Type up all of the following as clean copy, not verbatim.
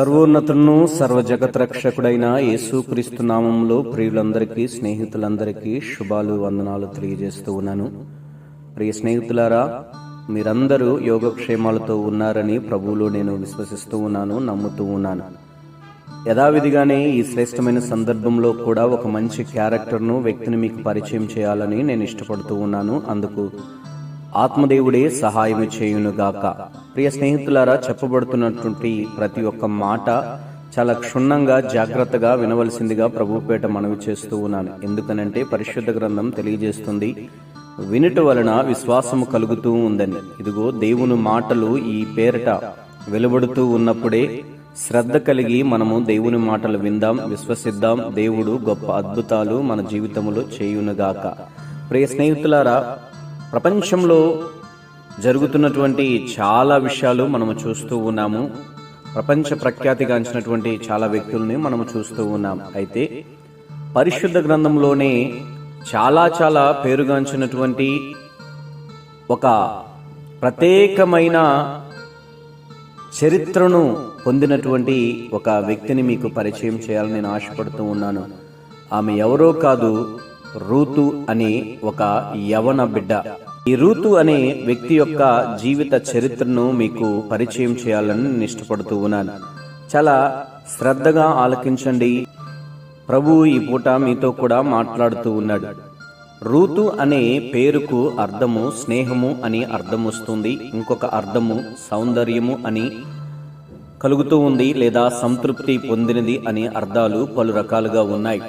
సర్వోన్నతులను సర్వజగత్రక్షకుడైన యేసుక్రీస్తు నామంలో ప్రియులందరికీ, స్నేహితులందరికీ శుభాలు, వందనాలు తెలియజేస్తూ ఉన్నాను. ప్రియ స్నేహితులారా, మీరందరూ యోగక్షేమాలతో ఉన్నారని ప్రభువులో నేను విశ్వసిస్తూ ఉన్నాను, నమ్ముతూ ఉన్నాను. యథావిధిగానే ఈ శ్రేష్టమైన సందర్భంలో కూడా ఒక మంచి క్యారెక్టర్ను, వ్యక్తిని మీకు పరిచయం చేయాలని నేను ఇష్టపడుతూ ఉన్నాను. అందుకు ఆత్మదేవుడే సహాయం చేయునుగాక. ప్రియ స్నేహితులారా, చెప్పబడుతున్నటువంటి ప్రతి ఒక్క మాట చాలా క్షుణ్ణంగా, జాగ్రత్తగా వినవలసిందిగా ప్రభుపేట మనవి చేస్తూ ఉన్నాను. ఎందుకనంటే పరిశుద్ధ గ్రంథం తెలియజేస్తుంది, వినుట వలన విశ్వాసము కలుగుతూ ఉందని. ఇదిగో దేవుని మాటలు ఈ పేరట వెలువడుతూ ఉన్నప్పుడే శ్రద్ధ కలిగి మనము దేవుని మాటలు విందాం, విశ్వసిద్దాం. దేవుడు గొప్ప అద్భుతాలు మన జీవితంలో చేయునుగాక. ప్రియ స్నేహితులారా, ప్రపంచంలో జరుగుతున్నటువంటి చాలా విషయాలు మనము చూస్తూ ఉన్నాము. ప్రపంచ ప్రఖ్యాతిగాంచినటువంటి చాలా వ్యక్తుల్ని మనము చూస్తూ ఉన్నాం. అయితే పరిశుద్ధ గ్రంథంలోనే చాలా పేరుగాంచినటువంటి ఒక ప్రత్యేకమైన చరిత్రను పొందినటువంటి ఒక వ్యక్తిని మీకు పరిచయం చేయాలని నేను ఆశపడుతూ ఉన్నాను. ఆమె ఎవరో కాదు, రూతు అనే ఒక యవన బిడ్డ. ఈ రూతు అనే వ్యక్తి యొక్క జీవిత చరిత్రను మీకు పరిచయం చేయాలని నేను ఇష్టపడుతూ ఉన్నాను. చాలా శ్రద్ధగా ఆలకించండి. ప్రభు ఈ పూట మీతో కూడా మాట్లాడుతూ ఉన్నాడు. రూతు అనే పేరుకు అర్థము స్నేహము అని అర్థం వస్తుంది. ఇంకొక అర్థము సౌందర్యము అని కలుగుతూ ఉంది, లేదా సంతృప్తి పొందినది అని అర్థాలు పలు రకాలుగా ఉన్నాయి.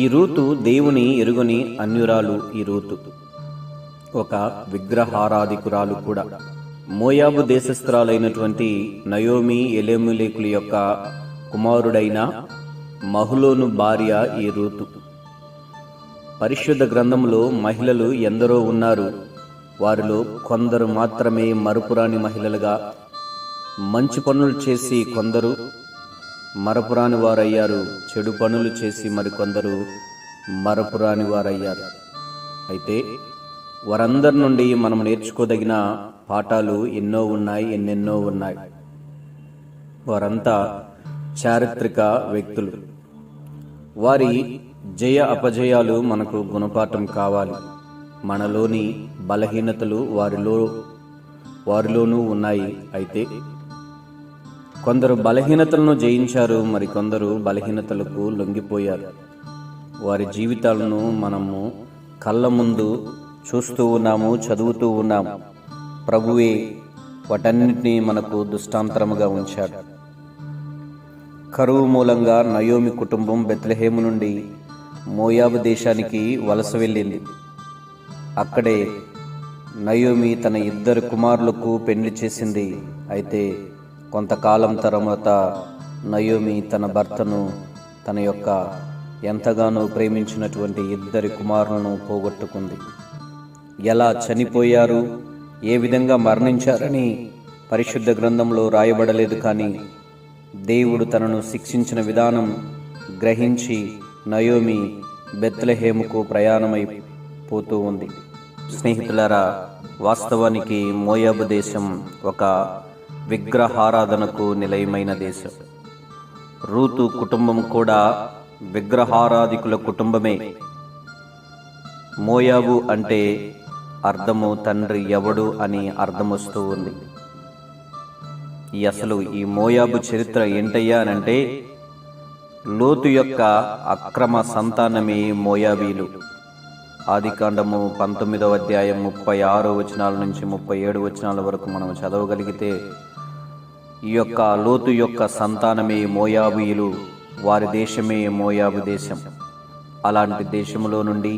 ఈ రూతు దేవుని ఎరుగని అన్యురాలు. ఈ రూతు ఒక విగ్రహారాధికురాలు కూడా. మోయాబు దేశస్థురాలైనటువంటి నయోమి, ఎలెమెలెకుల యొక్క కుమారుడైన మహులోను భార్య ఈ రూతు. పరిశుద్ధ గ్రంథంలో మహిళలు ఎందరో ఉన్నారు. వారిలో కొందరు మాత్రమే మరుపురాని మహిళలుగా మంచి పనులు చేసి కొందరు మరపురాని వారయ్యారు. చెడు పనులు చేసి మరికొందరు మరపురాని వారయ్యారు. అయితే వారందరి నుండి మనం నేర్చుకోదగిన పాఠాలు ఎన్నెన్నో ఉన్నాయి. వారంతా చారిత్రక వ్యక్తులు. వారి జయ అపజయాలు మనకు గుణపాఠం కావాలి. మనలోని బలహీనతలు వారిలోనూ ఉన్నాయి. అయితే కొందరు బలహీనతలను జయించారు, మరికొందరు బలహీనతలకు లొంగిపోయారు. వారి జీవితాలను మనము కళ్ళ ముందు చూస్తూ ఉన్నాము, చదువుతూ ఉన్నాము. ప్రభువే వాటన్నిటినీ మనకు దృష్టాంతరముగా ఉంచాడు. కరువు మూలంగా నయోమి కుటుంబం బెత్లెహేము నుండి మోయాబు దేశానికి వలస వెళ్ళింది. అక్కడే నయోమి తన 2 కుమారులకు పెళ్లి చేసింది. అయితే కొంతకాలం తర్వాత నయోమి తన భర్తను, తన యొక్క ఎంతగానో ప్రేమించినటువంటి 2 కుమారులను పోగొట్టుకుంది. ఎలా చనిపోయారు, ఏ విధంగా మరణించారని పరిశుద్ధ గ్రంథంలో రాయబడలేదు. కానీ దేవుడు తనను శిక్షించిన విధానం గ్రహించి నయోమి బెత్లెహేముకు ప్రయాణమైపోతూ ఉంది. స్నేహితులారా, వాస్తవానికి మోయాబు దేశం ఒక విగ్రహారాధనకు నిలయమైన దేశం. రూతు కుటుంబం కూడా విగ్రహారాధికుల కుటుంబమే. మోయాబు అంటే అర్థము తండ్రి ఎవడు అని అర్థం వస్తూ ఉంది. అసలు ఈ మోయాబు చరిత్ర ఏంటయ్యా అనంటే, లోతు యొక్క అక్రమ సంతానమే మోయాబీలు. ఆదికాండము 19వ అధ్యాయం 36 వచనాల నుంచి 37 వచనాల వరకు మనం చదవగలిగితే, ఈ యొక్క లోతు యొక్క సంతానమే మోయాబీయులు. వారి దేశమే మోయాబు దేశం. అలాంటి దేశంలో నుండి,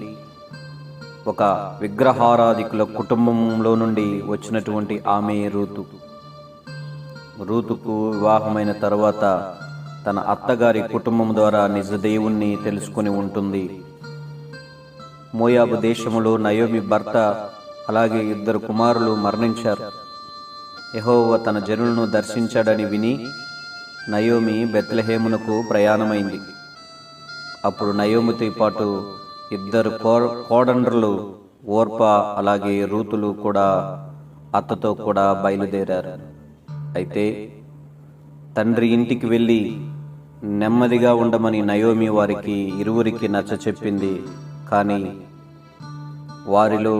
ఒక విగ్రహారాధికుల కుటుంబంలో నుండి వచ్చినటువంటి ఆమె రూతు. రూతుకు వివాహమైన తరువాత తన అత్తగారి కుటుంబం ద్వారా నిజ దేవుణ్ణి తెలుసుకుని ఉంటుంది. మోయాబు దేశములో నయోమి భర్త, అలాగే 2 కుమారులు మరణించారు. యెహోవా తన జనులను దర్శించాడని విని నయోమి బెత్లెహేమునకు ప్రయాణమైంది. అప్పుడు నయోమితో పాటు 2 కోడండ్రులు ఓర్పా, అలాగే రూతులు కూడా అత్తతో కూడా బయలుదేరారు. అయితే తండ్రి ఇంటికి వెళ్ళి నెమ్మదిగా ఉండమని నయోమి వారికి ఇరువురికి నచ్చ చెప్పింది. కానీ వారిలో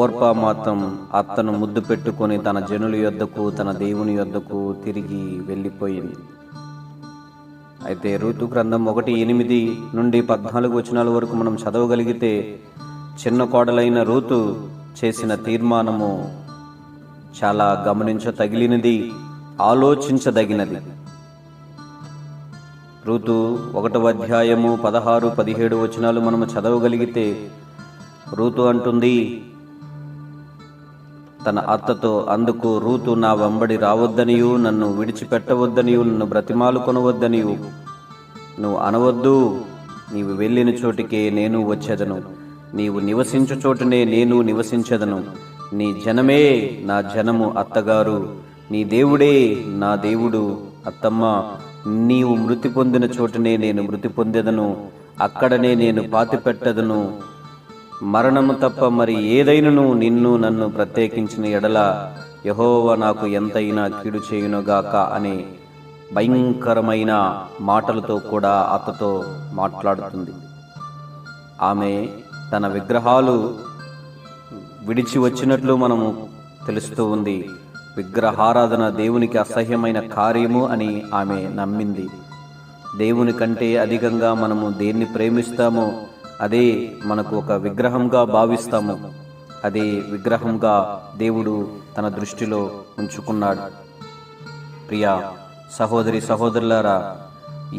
ఓర్పా మాత్రం అత్తను ముద్దు పెట్టుకొని తన జనుల యొద్దకు, తన దేవుని యొద్దకు తిరిగి వెళ్ళిపోయింది. అయితే రూతు గ్రంథం 1:8-14 వచనాల వరకు మనం చదవగలిగితే చిన్న కోడలైన రూతు చేసిన తీర్మానము చాలా గమనించతగిలినది, ఆలోచించదగినది. రూతు 1వ అధ్యాయము 16-17 వచనాలు మనము చదవగలిగితే రూతు అంటుంది తన అత్తతో, అందుకు రూతు నా వెంబడి రావద్దనియు, నన్ను విడిచిపెట్టవద్దనియు, నన్ను బ్రతిమాలు కొనవద్దనియు నువ్వు అనవద్దు. నీవు వెళ్ళిన చోటికే నేను వచ్చేదను, నీవు నివసించు చోటునే నేను నివసించెదను. నీ జనమే నా జనము అత్తగారు, నీ దేవుడే నా దేవుడు అత్తమ్మ. నీవు మృతి పొందిన చోటునే నేను మృతి పొందెదను, అక్కడనే నేను పాతిపెట్టెదను. మరణము తప్ప మరి ఏదైనను నిన్ను నన్ను ప్రత్యేకించిన ఎడల యెహోవా నాకు ఎంతైనా కీడు చేయునుగాక అనే భయంకరమైన మాటలతో కూడా అత్తతో మాట్లాడుతుంది. ఆమె తన విగ్రహాలు విడిచి వచ్చినట్లు మనము తెలుస్తూ ఉంది. విగ్రహారాధన దేవునికి అసహ్యమైన కార్యము అని ఆమె నమ్మింది. దేవుని కంటే అధికంగా మనము దేన్ని ప్రేమిస్తామో అదే మనకు ఒక విగ్రహంగా భావిస్తాము. అదే విగ్రహంగా దేవుడు తన దృష్టిలో ఉంచుకున్నాడు. ప్రియా సహోదరి సహోదరులారా,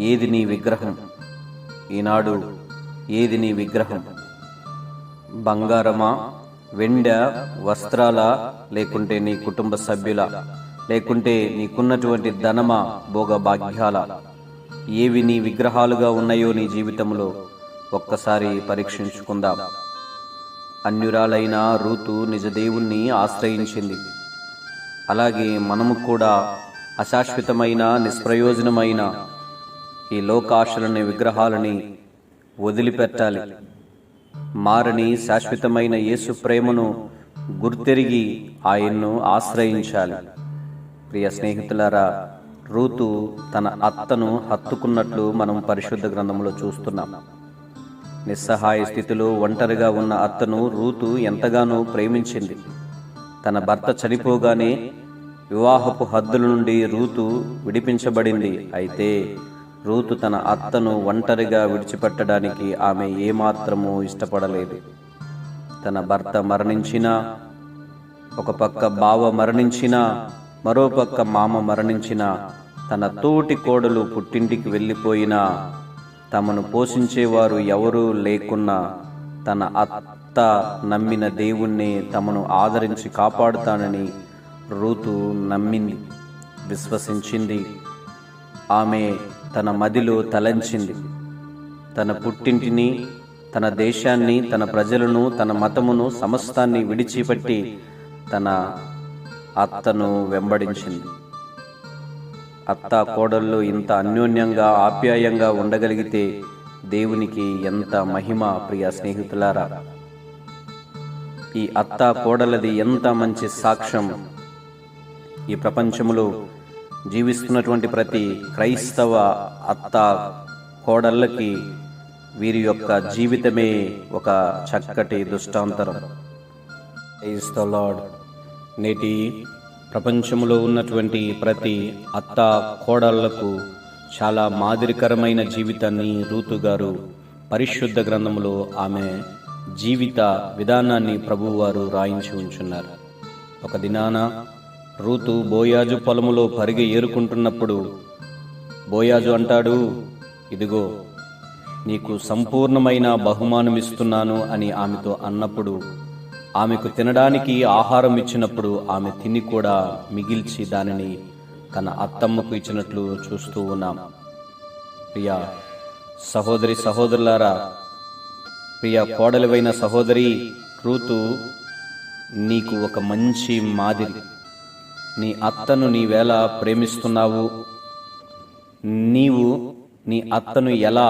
ఏది నీ విగ్రహం? ఈనాడు ఏది నీ విగ్రహం? బంగారమా, వెండ, వస్త్రాల, లేకుంటే నీ కుటుంబ సభ్యుల, లేకుంటే నీకున్నటువంటి ధనమా, భోగభాగ్యాల? ఏవి నీ విగ్రహాలుగా ఉన్నాయో నీ జీవితంలో ఒక్కసారి పరీక్షించుకుందాం. అన్యురాలైన రూతు నిజ దేవుణ్ణి ఆశ్రయించింది. అలాగే మనము కూడా అశాశ్వతమైన, నిష్ప్రయోజనమైన ఈ లోకాశలని, విగ్రహాలని వదిలిపెట్టాలి. మారని శాశ్వతమైన యేసు ప్రేమను గుర్తెరిగి ఆయన్ను ఆశ్రయించాలి. ప్రియ స్నేహితులారా, రూతు తన అత్తను హత్తుకున్నట్లు మనం పరిశుద్ధ గ్రంథంలో చూస్తున్నాం. నిస్సహాయ స్థితిలో ఒంటరిగా ఉన్న అత్తను రూతు ఎంతగానో ప్రేమించింది. తన భర్త చనిపోగానే వివాహపు హద్దుల నుండి రూతు విడిపించబడింది. అయితే రూతు తన అత్తను ఒంటరిగా విడిచిపెట్టడానికి ఆమె ఏమాత్రమూ ఇష్టపడలేదు. తన భర్త మరణించినా, ఒక పక్క బావ మరణించినా, మరో పక్క మామ మరణించినా, తన తోటి కోడలు పుట్టింటికి వెళ్ళిపోయినా, తమను పోషించేవారు ఎవరూ లేకున్నా తన అత్త నమ్మిన దేవుణ్ణి తమను ఆదరించి కాపాడుతానని రూతు నమ్మింది, విశ్వసించింది. ఆమె తన మదిలో తలంచింది. తన పుట్టింటిని, తన దేశాన్ని, తన ప్రజలను, తన మతమును, సమస్తాన్ని విడిచిపెట్టి తన అత్తను వెంబడించింది. అత్త కోడళ్ళు ఇంత అన్యోన్యంగా, ఆప్యాయంగా ఉండగలిగితే దేవునికి ఎంత మహిమ. ప్రియ స్నేహితులారా, ఈ అత్త కోడలది ఎంత మంచి సాక్ష్యం. ఈ ప్రపంచంలో జీవిస్తున్నటువంటి ప్రతి క్రైస్తవ అత్త కోడళ్ళకి వీరి యొక్క జీవితమే ఒక చక్కటి దృష్టాంతరం. Praise the lord. నేటి ప్రపంచంలో ఉన్నటువంటి ప్రతి అత్త కోడళ్లకు చాలా మాదిరికరమైన జీవితాన్ని రూతు గారు పరిశుద్ధ గ్రంథంలో ఆమె జీవిత విధానాన్ని ప్రభువారు రాయించి ఉంచున్నారు. ఒక దినాన రూతు బోయాజు పొలములో పరిగె ఏరుకుంటున్నప్పుడు బోయాజు అంటాడు, ఇదిగో నీకు సంపూర్ణమైన బహుమానమిస్తున్నాను అని ఆమెతో అన్నప్పుడు, ఆమెకు తినడానికి ఆహారం ఇచ్చినప్పుడు ఆమె తిని కూడా మిగిల్చి దానిని తన అత్తమ్మకు ఇచ్చినట్లు చూస్తూ ఉన్నాం. ప్రియా సహోదరి సహోదరులారా, ప్రియ కోడలివైన సహోదరి రూతు నీకు ఒక మంచి మాదిరి. నీ అత్తను నీవేళ ప్రేమిస్తున్నావు, నీవు నీ అత్తను ఎలా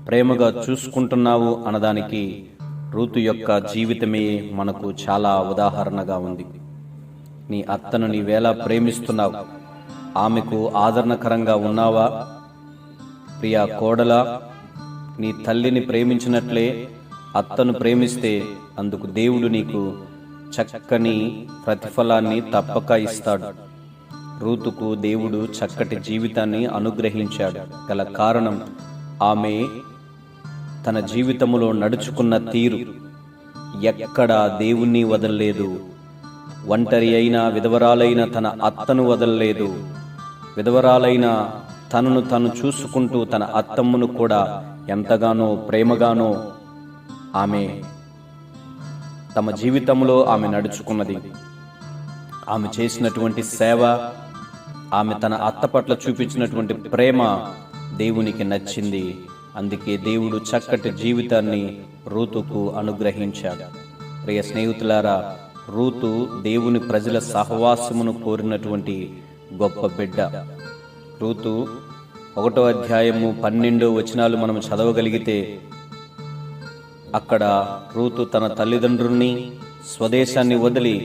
ప్రేమగా చూసుకుంటున్నావు అన్నదానికి రూతు యొక్క జీవితమే మనకు చాలా ఉదాహరణగా ఉంది. నీ అత్తను నీవేళ ప్రేమిస్తున్నావు, ఆమెకు ఆదరణకరంగా ఉన్నావా? ప్రియా కోడలా, నీ తల్లిని ప్రేమించినట్లే అత్తను ప్రేమిస్తే అందుకు దేవుడు నీకు చక్కని ప్రతిఫలాన్ని తప్పక ఇస్తాడు. రూతుకు దేవుడు చక్కటి జీవితాన్ని అనుగ్రహించాడు. గల కారణం ఆమె తన జీవితంలో నడుచుకున్న తీరు. ఎక్కడా దేవుణ్ణి వదలలేదు. ఒంటరి అయిన విధవరాలైన తన అత్తను వదలలేదు. విధవరాలైన తనను తను చూసుకుంటూ తన అత్తమ్మను కూడా ఎంతగానో ప్రేమగానో ఆమె తమ జీవితంలో ఆమె నడుచుకున్నది. ఆమె చేసినటువంటి సేవ, ఆమె తన అత్త పట్ల చూపించినటువంటి ప్రేమ దేవునికి నచ్చింది. అందుకే దేవుడు చక్కటి జీవితాన్ని రూతుకు అనుగ్రహించాడు. ప్రియ స్నేహితులారా, రూతు దేవుని ప్రజల సహవాసమును కోరినటువంటి గొప్ప బిడ్డ. రూతు 1వ అధ్యాయము 12వ వచనాలు మనం చదవగలిగితే అక్కడ రూతు తన తల్లిదండ్రుల్ని, స్వదేశాన్ని వదిలి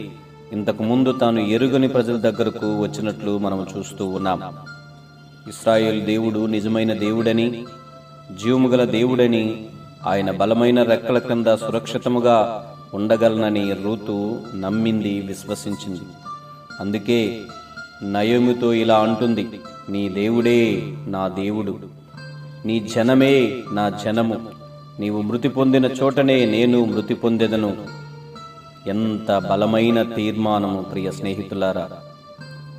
ఇంతకు ముందు తాను ఎరుగని ప్రజల దగ్గరకు వచ్చినట్లు మనం చూస్తూ ఉన్నాం. ఇశ్రాయేలు దేవుడు నిజమైన దేవుడని, జీవముగల దేవుడని, ఆయన బలమైన రెక్కల క్రింద సురక్షితముగా ఉండగలనని రూతు నమ్మింది, విశ్వసించింది. అందుకే నయోమితో ఇలా అంటుంది, నీ దేవుడే నా దేవుడు, నీ జనమే నా జనము, నీవు మృతి పొందిన చోటనే నేను మృతి పొందెదను. ఎంత బలమైన తీర్మానము ప్రియ స్నేహితులారా!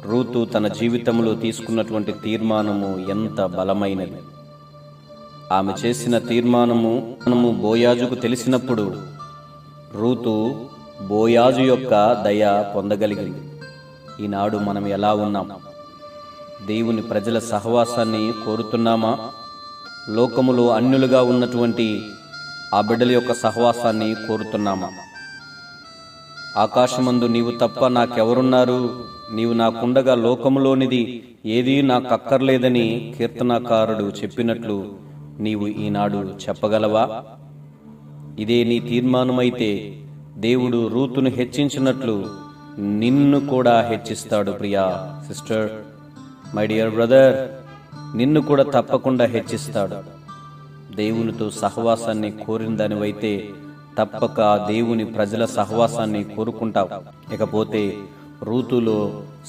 రూతు తన జీవితంలో తీసుకున్నటువంటి తీర్మానము ఎంత బలమైనది. ఆమె చేసిన తీర్మానము బోయాజుకు తెలిసినప్పుడు రూతు బోయాజు యొక్క దయ పొందగలిగింది. ఈనాడు మనం ఎలా ఉన్నాం? దేవుని ప్రజల సహవాసాన్ని కోరుతున్నామా? లోకములో అన్యులుగా ఉన్నటువంటి ఆ బిడ్డల యొక్క సహవాసాన్ని కోరుతున్నామా? ఆకాశమందు నీవు తప్ప నాకెవరున్నారు, నీవు నాకుండగా లోకములోనిది ఏదీ నాకక్కర్లేదని కీర్తనాకారుడు చెప్పినట్లు నీవు ఈనాడు చెప్పగలవా? ఇదే నీ తీర్మానమైతే దేవుడు రూతును హెచ్చించినట్లు నిన్ను కూడా హెచ్చిస్తాడు. ప్రియా సిస్టర్, మై డియర్ బ్రదర్, నిన్ను కూడా తప్పకుండా హెచ్చిస్తాడు. దేవునితో సహవాసాన్ని కోరిన దానివైతే తప్పక దేవుని ప్రజల సహవాసాన్ని కోరుకుంటావు. ఇకపోతే రూతులో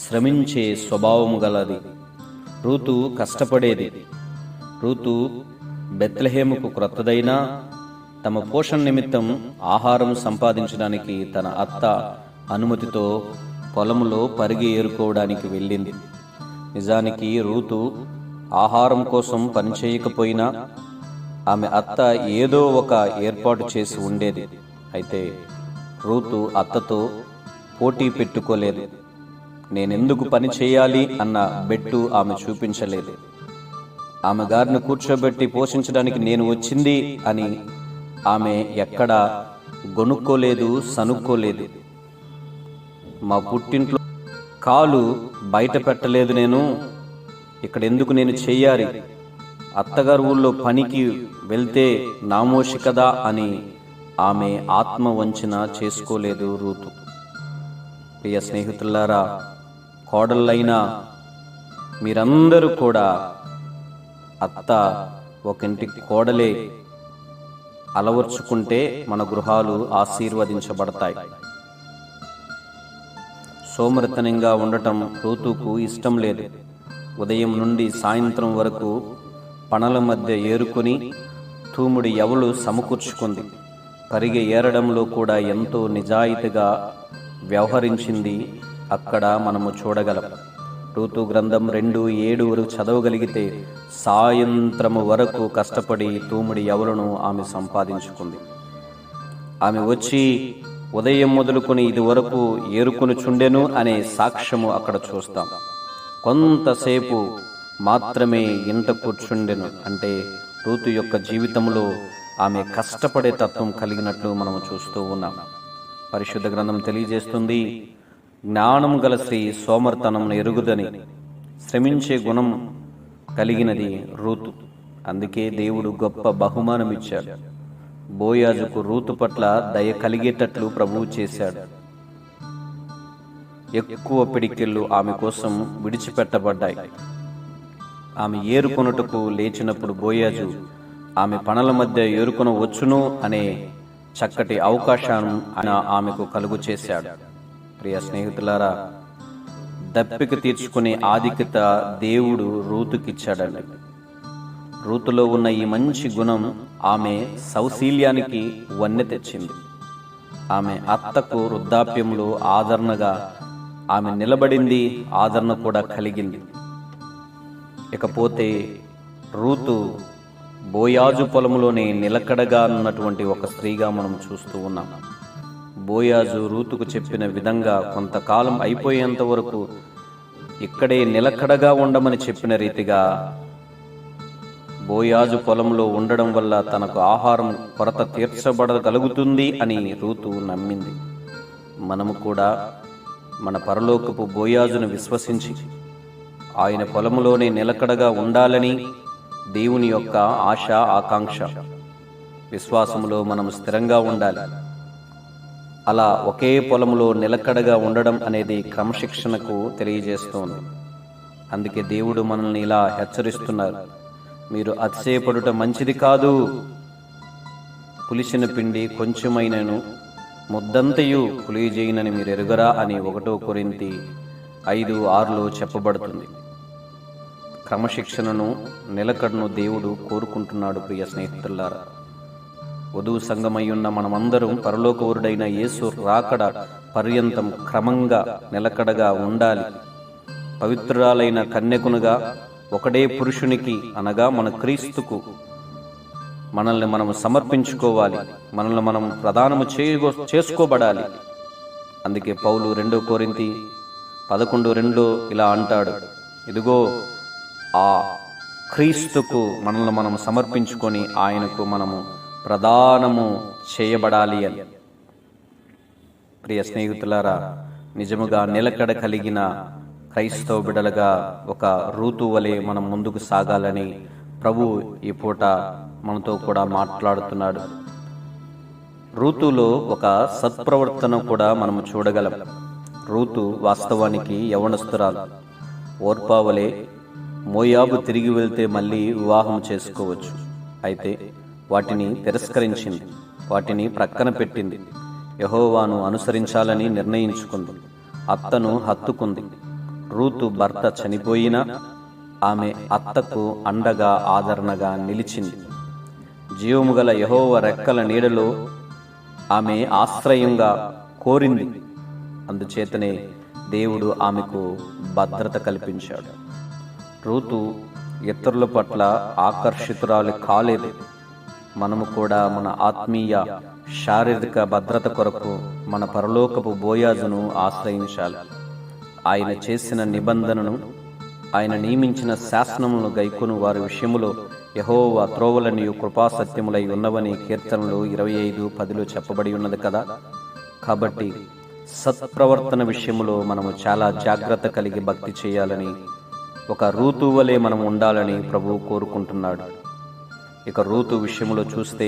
శ్రమించే స్వభావము గలది. రూతు కష్టపడేది. రూతు బెత్లెహేముకు క్రొత్తదైనా తమ పోషణ నిమిత్తం ఆహారం సంపాదించడానికి తన అత్త అనుమతితో పొలంలో పరిగి ఏరుకోవడానికి వెళ్ళింది. నిజానికి రూతు ఆహారం కోసం పనిచేయకపోయినా ఆమె అత్త ఏదో ఒక ఏర్పాటు చేసి ఉండేది. అయితే రూతు అత్తతో పోటీ పెట్టుకోలేదు. నేనెందుకు పని చేయాలి అన్న బెట్టు ఆమె చూపించలేదు. ఆమె గారిని కూర్చోబెట్టి పోషించడానికి నేను వచ్చింది అని ఆమె ఎక్కడా గొనుక్కోలేదు, సనుక్కోలేదు. మా పుట్టింట్లో కాలు బయట పెట్టలేదు, నేను ఇక్కడ ఎందుకు నేను చెయ్యాలి, అత్తగారు ఊళ్ళో పనికి వెళ్తే నామోషి కదా అని ఆమె ఆత్మ వంచన చేసుకోలేదు రూతు. ప్రియ స్నేహితులారా, కోడళ్ళైనా మీరందరూ కూడా అత్త ఒకంటి కోడలే అలవర్చుకుంటే మన గృహాలు ఆశీర్వదించబడతాయి. సోమరితనంగా ఉండటం రూతుకు ఇష్టం లేదు. ఉదయం నుండి సాయంత్రం వరకు పనల మధ్య ఏరుకొని తూముడి ఎవలు సమకూర్చుకుంది. పరిగె ఏరడంలో కూడా ఎంతో నిజాయితీగా వ్యవహరించింది. అక్కడ మనము చూడగలం. రూతు గ్రంథం 2:7 వరకు చదవగలిగితే సాయంత్రము వరకు కష్టపడి తూముడి ఎవలను ఆమె సంపాదించుకుంది. ఆమె వచ్చి ఉదయం మొదలుకొని ఇది వరకు ఏరుకొని చుండెను అనే సాక్ష్యము అక్కడ చూస్తాం. కొంతసేపు మాత్రమే ఇంట కూర్చుండెను అంటే రూతు యొక్క జీవితంలో ఆమె కష్టపడే తత్వం కలిగినట్లు మనము చూస్తూ ఉన్నాం. పరిశుద్ధ గ్రంథం తెలియజేస్తుంది, జ్ఞానం గల స్త్రీ సోమర్తనమును ఎరుగుదని. శ్రమించే గుణం కలిగినది రూతు. అందుకే దేవుడు గొప్ప బహుమానం ఇచ్చాడు. బోయాజుకు రూతు పట్ల దయ కలిగేటట్లు ప్రభువు చేశాడు. ఎక్కువ పిడికిళ్ళు ఆమె కోసం విడిచిపెట్టబడ్డాయి. ఆమె ఏరుకొనుటకు లేచినప్పుడు బోయాజు ఆమె పనుల మధ్య ఏరుకొన వచ్చును అనే చక్కటి అవకాశాన్ని ఆయన ఆమెకు కలుగు చేశాడు. ప్రియ స్నేహితులారా, దప్పిక తీర్చుకునే ఆధిక్యత దేవుడు రూతుకిచ్చాడండి. రూతులో ఉన్న ఈ మంచి గుణం ఆమె సౌశీల్యానికి వన్నె తెచ్చింది. ఆమె అత్తకు వృద్ధాప్యంలో ఆదరణగా ఆమె నిలబడింది, ఆదరణ కూడా కలిగింది. ఇకపోతే రూతు బోయాజు పొలంలోనే నిలకడగా ఉన్నటువంటి ఒక స్త్రీగా మనం చూస్తూ ఉన్నాం. బోయాజు రూతుకు చెప్పిన విధంగా కొంతకాలం అయిపోయేంత వరకు ఇక్కడే నిలకడగా ఉండమని చెప్పిన రీతిగా బోయాజు పొలంలో ఉండడం వల్ల తనకు ఆహారం కొరత తీర్చబడగలుగుతుంది అని రూతు నమ్మింది. మనము కూడా మన పరలోకపు బోయాజును విశ్వసించి ఆయన పొలంలోనే నిలకడగా ఉండాలని దేవుని యొక్క ఆశ, ఆకాంక్ష. విశ్వాసములో మనం స్థిరంగా ఉండాలి. అలా ఒకే పొలంలో నిలకడగా ఉండడం అనేది క్రమశిక్షణకు తెలియజేస్తోంది. అందుకే దేవుడు మనల్ని ఇలా హెచ్చరిస్తున్నారు, మీరు అతిశయపడుట మంచిది కాదు. పులిసిన పిండి కొంచెమైనను ముద్దంతయు పులియజేయనని మీరు ఎరుగరా అని 1 కొరింథీ 5:6 చెప్పబడుతుంది. క్రమశిక్షణను, నిలకడను దేవుడు కోరుకుంటున్నాడు. ప్రియ స్నేహితులారా, వధువు సంఘమై ఉన్న మనమందరం పరలోకవరుడైన యేసు రాకడ పర్యంతం క్రమంగా నిలకడగా ఉండాలి. పవిత్రురాలైన కన్యకునుగా ఒకడే పురుషునికి అనగా మన క్రీస్తుకు మనల్ని మనం సమర్పించుకోవాలి. మనల్ని మనం ప్రదానము చేసుకోబడాలి. అందుకే పౌలు 2 కొరింథీ 11:2 ఇలా అంటాడు, ఇదిగో ఆ క్రీస్తుకు మనల్ని మనం సమర్పించుకొని ఆయనకు మనము ప్రదానము చేయబడాలి అని. ప్రియ స్నేహితులారా, నిజముగా నిలకడ కలిగిన క్రైస్తవ బిడ్డలుగా ఒక రూతు వలె మనం ముందుకు సాగాలని ప్రభు ఈ పూట మనతో కూడా మాట్లాడుతున్నాడు. రూతులో ఒక సత్ప్రవర్తన కూడా మనము చూడగలం. రూతు వాస్తవానికి యవనస్తురాలు. ఓర్పా వలె మోయాబు తిరిగి వెళ్తే మళ్ళీ వివాహం చేసుకోవచ్చు. అయితే వాటిని తిరస్కరించింది, వాటిని ప్రక్కన పెట్టింది. యెహోవాను అనుసరించాలని నిర్ణయించుకుంది. అత్తను హత్తుకుంది. రూతు భర్త చనిపోయినా ఆమె అత్తకు అండగా, ఆదరణగా నిలిచింది. జీవము గల యెహోవా రెక్కల నీడలో ఆమె ఆశ్రయంగా కోరింది. అందుచేతనే దేవుడు ఆమెకు భద్రత కల్పించాడు. రూతు ఇతరుల పట్ల ఆకర్షితురాలు కాలేదు. మనము కూడా మన ఆత్మీయ, శారీరక భద్రత కొరకు మన పరలోకపు బోయాజును ఆశ్రయించాలి. ఆయన చేసిన నిబంధనను, ఆయన నియమించిన శాసనములను గైకొను వారి విషయములో యెహోవా త్రోవలనియు కృపాసత్యములై ఉన్నవని కీర్తనలు 25:10 చెప్పబడి ఉన్నది కదా. కాబట్టి సత్ప్రవర్తన విషయములో మనము చాలా జాగ్రత్త కలిగి భక్తి చేయాలని, ఒక రూతు వలె మనం ఉండాలని ప్రభువు కోరుకుంటున్నాడు. ఇక రూతు విషయంలో చూస్తే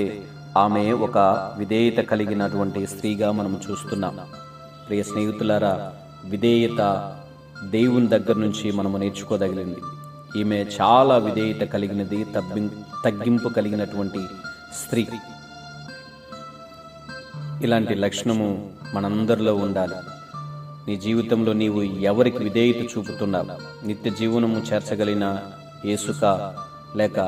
ఆమె ఒక విధేయత కలిగినటువంటి స్త్రీగా మనం చూస్తున్నాం. ప్రియ స్నేహితులారా, విధేయత దేవుని దగ్గర నుంచి మనము నేర్చుకోదగిలింది. ఈమె చాలా విధేయత కలిగినది, తగ్గింపు కలిగినటువంటి స్త్రీ. ఇలాంటి లక్షణము మనందరిలో ఉండాలి. నీ జీవితంలో నీవు ఎవరికి విధేయత చూపుతున్నావు? నిత్య జీవనము చేర్చగలిగిన యేసుక, లేక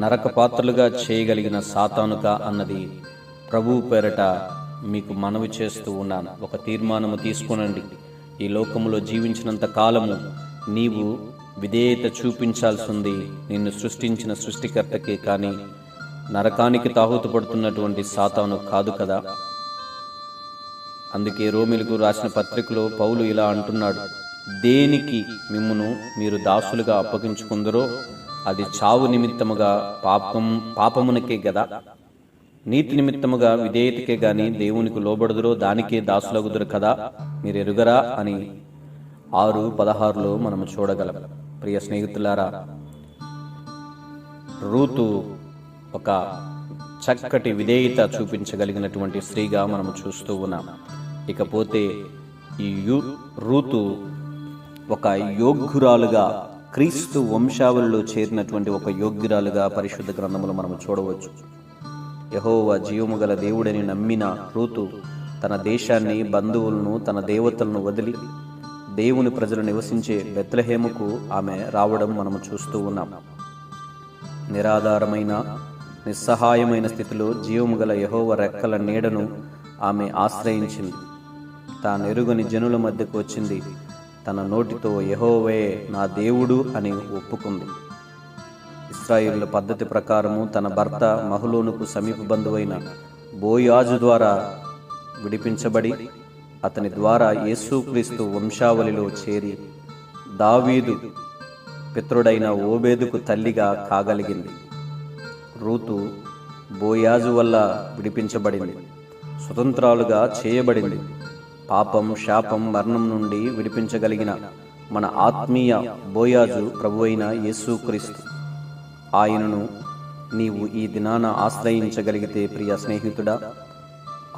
నరక పాత్రలుగా చేయగలిగిన సాతానుక అన్నది ప్రభువు పేరట మీకు మనవి చేస్తూ ఉన్నాను. ఒక తీర్మానము తీసుకొనండి. ఈ లోకములో జీవించినంత కాలము నీవు విధేయత చూపించాల్సింది నిన్ను సృష్టించిన సృష్టికర్తకే, కానీ నరకానికి తాహుతపడుతున్నటువంటి సాతాను కాదు కదా. అందుకే రోమిలకు రాసిన పత్రికలో పౌలు ఇలా అంటున్నాడు, దేనికి మిమ్మును మీరు దాసులుగా అప్పగించుకుందరో అది చావు నిమిత్తముగా పాపమునకే గదా. నీతి నిమిత్తముగా విధేయతకే గాని దేవునికి లోబడుదురో దానికే దాసులగుదురు కదా, మీరు ఎరుగరా అని 6:16 మనము చూడగలం. ప్రియ స్నేహితులారా, రూతు ఒక చక్కటి విధేయత చూపించగలిగినటువంటి స్త్రీగా మనము చూస్తూ ఉన్నాం. ఇకపోతే ఈ రూతు ఒక యోగ్యురాలుగా, క్రీస్తు వంశావళిలో చేరినటువంటి ఒక యోగ్యురాలుగా పరిశుద్ధ గ్రంథములో మనం చూడవచ్చు. యెహోవా జీవము గల దేవుడని నమ్మిన రూతు తన దేశాన్ని, బంధువులను, తన దేవతలను వదిలి దేవుని ప్రజలు నివసించే బెత్లెహేముకు ఆమె రావడం మనము చూస్తూ ఉన్నాం. నిరాధారమైన, నిస్సహాయమైన స్థితిలో జీవము గల యెహోవా రెక్కల నీడను ఆమె ఆశ్రయించింది. తానెరుగని జనుల మధ్యకు వచ్చింది. తన నోటితో యెహోవే నా దేవుడు అని ఒప్పుకుంది. ఇశ్రాయేలు పద్ధతి ప్రకారము తన భర్త మహలోనుకు సమీప బంధువైన బోయాజు ద్వారా విడిపించబడి అతని ద్వారా యేసుక్రీస్తు వంశావళిలో చేరి దావీదు పితరుడైన ఓబేదుకు తల్లిగా కాగలిగింది. రూతు బోయాజు వల్ల విడిపించబడింది, స్వతంత్రాలుగా చేయబడింది. పాపం, శాపం, మరణం నుండి విడిపించగలిగిన మన ఆత్మీయ బోయాజు ప్రభువైన యేసుక్రీస్తు. ఆయనను నీవు ఈ దినాన ఆశ్రయించగలిగితే ప్రియ స్నేహితుడా,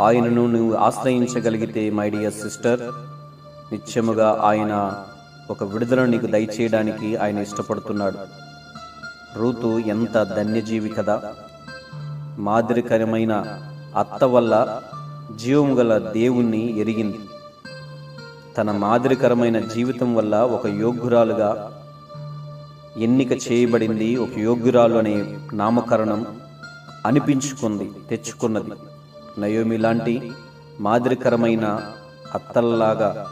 ఆయనను నువ్వు ఆశ్రయించగలిగితే మై డియర్ సిస్టర్, నిత్యముగా ఆయన ఒక విడుదల నీకు దయచేయడానికి ఆయన ఇష్టపడుతున్నాడు. రూతు ఎంత ధన్యజీవి కదా! మాదిరికరమైన అత్త వల్ల జీవము గల దేవుణ్ణి ఎరిగింది. తన మాదిరికరమైన జీవితం వల్ల ఒక యోగ్యురాలుగా ఎన్నిక చేయబడింది. ఒక యోగ్యురాలు అనే నామకరణం అనిపించుకుంది, తెచ్చుకున్నది. నయోమి లాంటి మాదిరికరమైన అత్తల్లాగా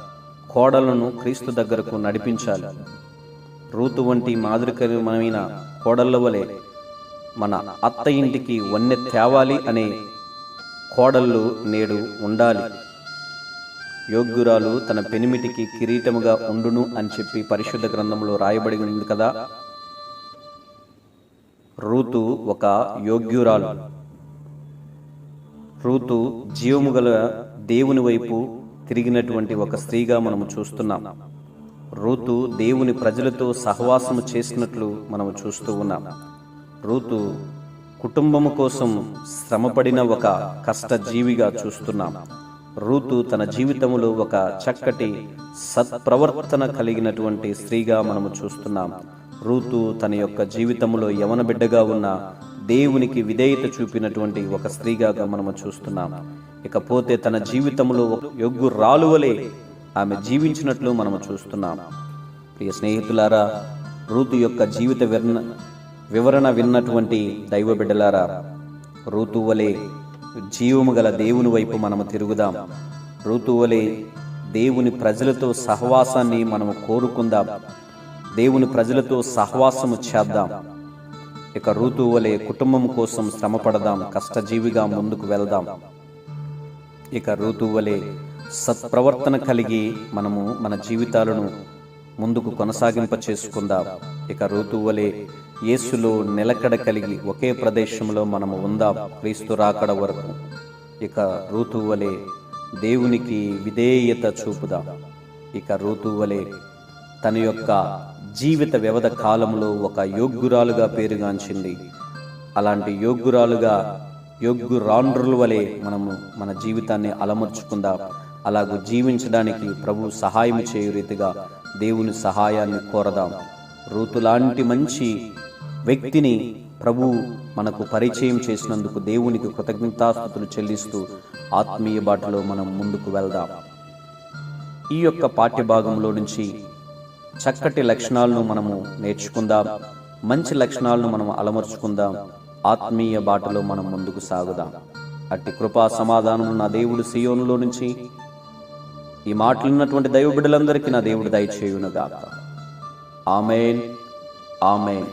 కోడలను క్రీస్తు దగ్గరకు నడిపించాలి. రూతు వంటి మాదిరికరమైన కోడళ్ళ వలె మన అత్త ఇంటికి వన్నె తేవాలి అనే కోడళ్ళు నేడు ఉండాలి. యోగ్యురాలు తన పెనిమిటికి కిరీటముగా ఉండును అని చెప్పి పరిశుద్ధ గ్రంథంలో రాయబడి ఉంది కదా. రూతు ఒక యోగ్యురాలు. రూతు జీవము గల దేవుని వైపు తిరిగినటువంటి ఒక స్త్రీగా మనము చూస్తున్నాం. రూతు దేవుని ప్రజలతో సహవాసము చేసినట్లు మనము చూస్తూ ఉన్నాం. రూతు కుటుంబము కోసం శ్రమపడిన ఒక కష్టజీవిగా చూస్తున్నాం. రూతు తన జీవితంలో ఒక చక్కటి సత్ప్రవర్తన కలిగినటువంటి స్త్రీగా మనము చూస్తున్నాం. రూతు తన యొక్క జీవితంలో యవన బిడ్డగా ఉన్న దేవునికి విధేయత చూపినటువంటి ఒక స్త్రీగా మనము చూస్తున్నాం. ఇకపోతే తన జీవితంలో యోగ్యురాలు వలె ఆమె జీవించినట్లు మనము చూస్తున్నాం. ప్రియ స్నేహితులారా, రూతు యొక్క జీవిత వివరణ విన్నటువంటి దైవ బిడ్డలారా, రూతు వలె జీవము గల దేవుని వైపు మనము తిరుగుదాం. రూతు వలె దేవుని ప్రజలతో సహవాసాన్ని మనము కోరుకుందాం. దేవుని ప్రజలతో సహవాసము చేద్దాం. ఇక రూతు వలె కుటుంబం కోసం శ్రమపడదాం, కష్టజీవిగా ముందుకు వెళ్దాం. ఇక రూతు వలె సత్ప్రవర్తన కలిగి మనము మన జీవితాలను ముందుకు కొనసాగింప చేసుకుందాం. ఇక రూతు వలె యేసులో నిలకడ కలిగి ఒకే ప్రదేశంలో మనము ఉందాం క్రీస్తు రాకడ వరకు. ఇక రూతు వలె దేవునికి విధేయత చూపుదాం. ఇక రూతు వలె తన యొక్క జీవిత వ్యవధ కాలంలో ఒక యోగ్యురాలుగా పేరుగాంచింది. అలాంటి యోగ్యురాండ్రుల వలె మనము మన జీవితాన్ని అలమర్చుకుందాం. అలాగూ జీవించడానికి ప్రభు సహాయం చేయు రీతిగా దేవుని సహాయాన్ని కోరదాం. రూతు లాంటి మంచి వ్యక్తిని ప్రభు మనకు పరిచయం చేసినందుకు దేవునికి కృతజ్ఞతాస్తుతులు చెల్లిస్తూ ఆత్మీయ బాటలో మనం ముందుకు వెళ్దాం. ఈ యొక్క పాఠ్యభాగంలో నుంచి చక్కటి లక్షణాలను మనము నేర్చుకుందాం. మంచి లక్షణాలను మనం అలమర్చుకుందాం. ఆత్మీయ బాటలో మనం ముందుకు సాగుదాం. అట్టి కృపా సమాధానం నా దేవుడు సియోనులో నుంచి ఈ మాటలున్నటువంటి దైవ బిడ్డలందరికీ నా దేవుడు దయచేయునుగాక. ఆమేన్, ఆమేన్.